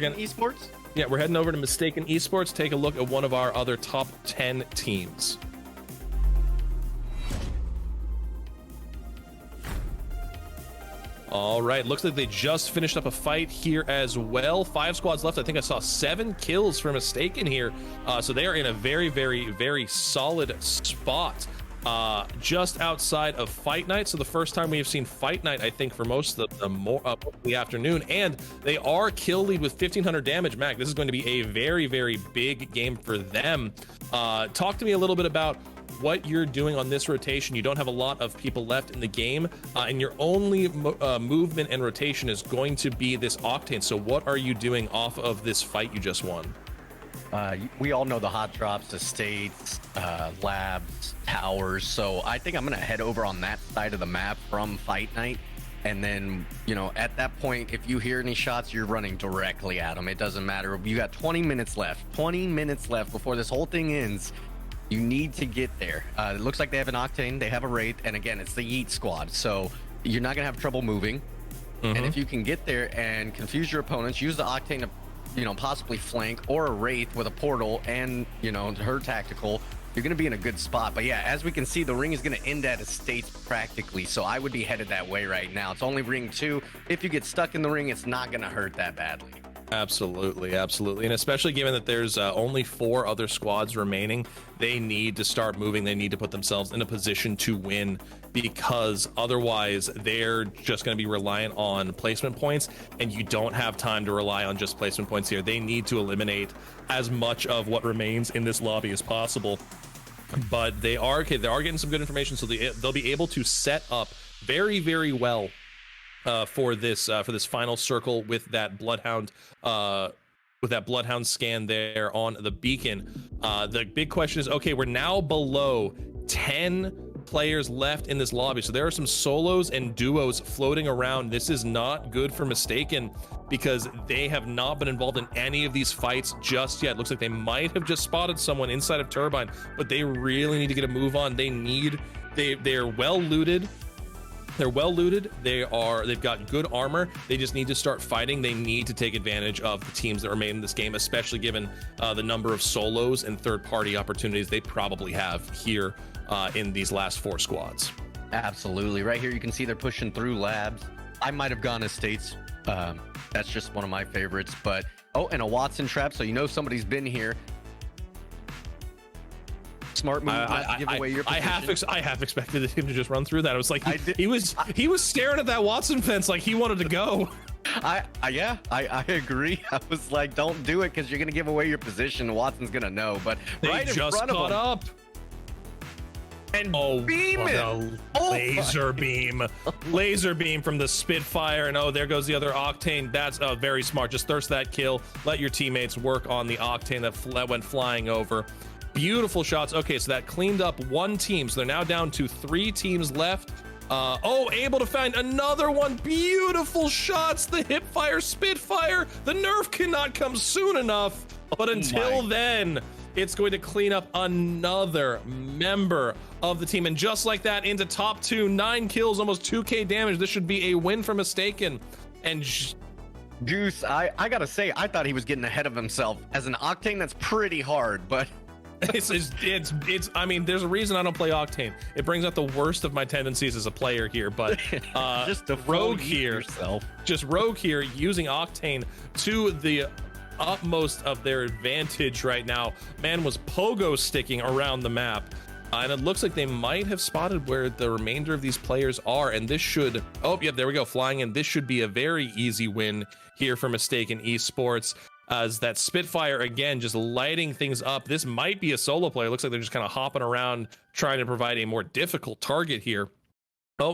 Esports? Yeah, we're heading over to Mystaken Esports. Take a look at one of our other top 10 teams. All right, looks like they just finished up a fight here as well. 5 squads left. I think I saw 7 kills for Mystaken here. So they are in a very, very, very solid spot. Just outside of Fight Night. So the first time we have seen Fight Night, I think, for most of the afternoon. And they are kill lead with 1,500 damage. Mac, this is going to be a very, very big game for them. Talk to me a little bit about what you're doing on this rotation. You don't have a lot of people left in the game, and your only movement and rotation is going to be this Octane. So what are you doing off of this fight you just won? We all know the hot drops, estates, labs, towers. So I think I'm going to head over on that side of the map from Fight Night. And then, you know, at that point, if you hear any shots, you're running directly at them. It doesn't matter. You got 20 minutes left. 20 minutes left before this whole thing ends. You need to get there. It looks like they have an Octane, they have a Wraith, and again, it's the Yeet squad, so you're not gonna have trouble moving. And if you can get there and confuse your opponents, use the Octane to, you know, possibly flank, or a Wraith with a portal and, you know, her tactical, you're gonna be in a good spot. But yeah, as we can see, the ring is gonna end at estates practically, so I would be headed that way right now. It's only ring 2. If you get stuck in the ring, it's not gonna hurt that badly. Absolutely, absolutely. And especially given that there's only 4 other squads remaining, they need to start moving. They need to put themselves in a position to win, because otherwise they're just going to be reliant on placement points, and you don't have time to rely on just placement points here. They need to eliminate as much of what remains in this lobby as possible. But they are getting some good information, so they'll be able to set up very, very well for this final circle with that bloodhound scan there on the beacon. The big question is, okay, we're now below 10 players left in this lobby, so there are some solos and duos floating around. This is not good for Mystaken, because they have not been involved in any of these fights just yet. Looks like they might have just spotted someone inside of Turbine, but they really need to get a move on. They're well looted. They're well looted. They've got good armor. They just need to start fighting. They need to take advantage of the teams that remain in this game, especially given the number of solos and third-party opportunities they probably have here in these last 4 squads. Absolutely. Right here, you can see they're pushing through labs. I might have gone estates. That's just one of my favorites. But and a Watson trap, so you know somebody's been here. Smart move. Give away your position. I half expected him to just run through that. I was like, he was staring at that Watson fence like he wanted to go. I agree. I was like, don't do it, because you're gonna give away your position. Watson's gonna know. But they right just in front caught of him, up. And beam it. Laser beam from the Spitfire, and there goes the other Octane. That's very smart. Just thirst that kill. Let your teammates work on the Octane that went flying over. Beautiful shots. Okay, so that cleaned up 1 team, so they're now down to 3 teams left. Able to find another one. Beautiful shots. The hipfire Spitfire. The nerf cannot come soon enough, but until then, it's going to clean up another member of the team. And just like that, into top 2, 9 kills, almost 2k damage. This should be a win for Mystaken. And Juice, I gotta say, I thought he was getting ahead of himself. As an Octane, that's pretty hard, but I mean, there's a reason I don't play Octane. It brings out the worst of my tendencies as a player here, but just Rogue here using Octane to the utmost of their advantage right now. Man was pogo sticking around the map, and it looks like they might have spotted where the remainder of these players are, and this should there we go, flying in. This should be a very easy win here for Mystaken Esports, as that Spitfire again just lighting things up. This might be a solo player. Looks like they're just kind of hopping around trying to provide a more difficult target here.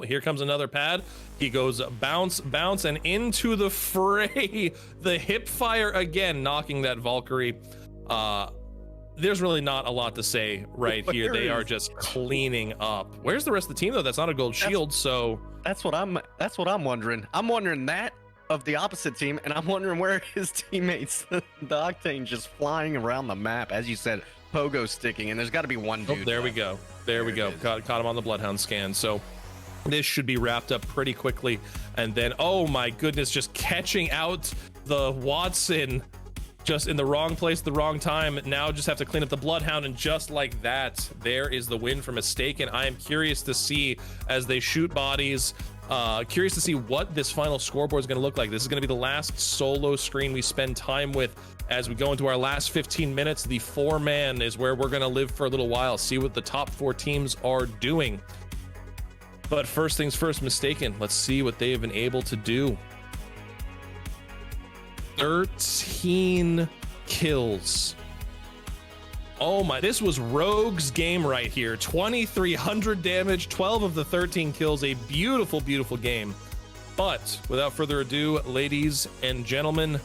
Here comes another pad. He goes bounce, and into the fray. The hipfire again, knocking that Valkyrie. There's really not a lot to say right here. They are just cleaning up. Where's the rest of the team though? That's not a gold shield. So that's what I'm wondering. I'm wondering that of the opposite team, and I'm wondering where his teammates, the Octane, just flying around the map, as you said, pogo sticking, and there's got to be one dude. There we go. Caught him on the bloodhound scan. So this should be wrapped up pretty quickly, and then oh my goodness, just catching out the Watson just in the wrong place at the wrong time. Now just have to clean up the Bloodhound, and just like that, there is the win for Mystaken. I am curious to see as they shoot bodies, curious to see what this final scoreboard is going to look like. This is going to be the last solo screen we spend time with as we go into our last 15 minutes. The 4-man is where we're going to live for a little while, see what the top 4 teams are doing. But first things first, Mystaken, let's see what they have been able to do. 13 kills. Oh my, this was Rogue's game right here. 2,300 damage, 12 of the 13 kills. A beautiful, beautiful game. But without further ado, ladies and gentlemen,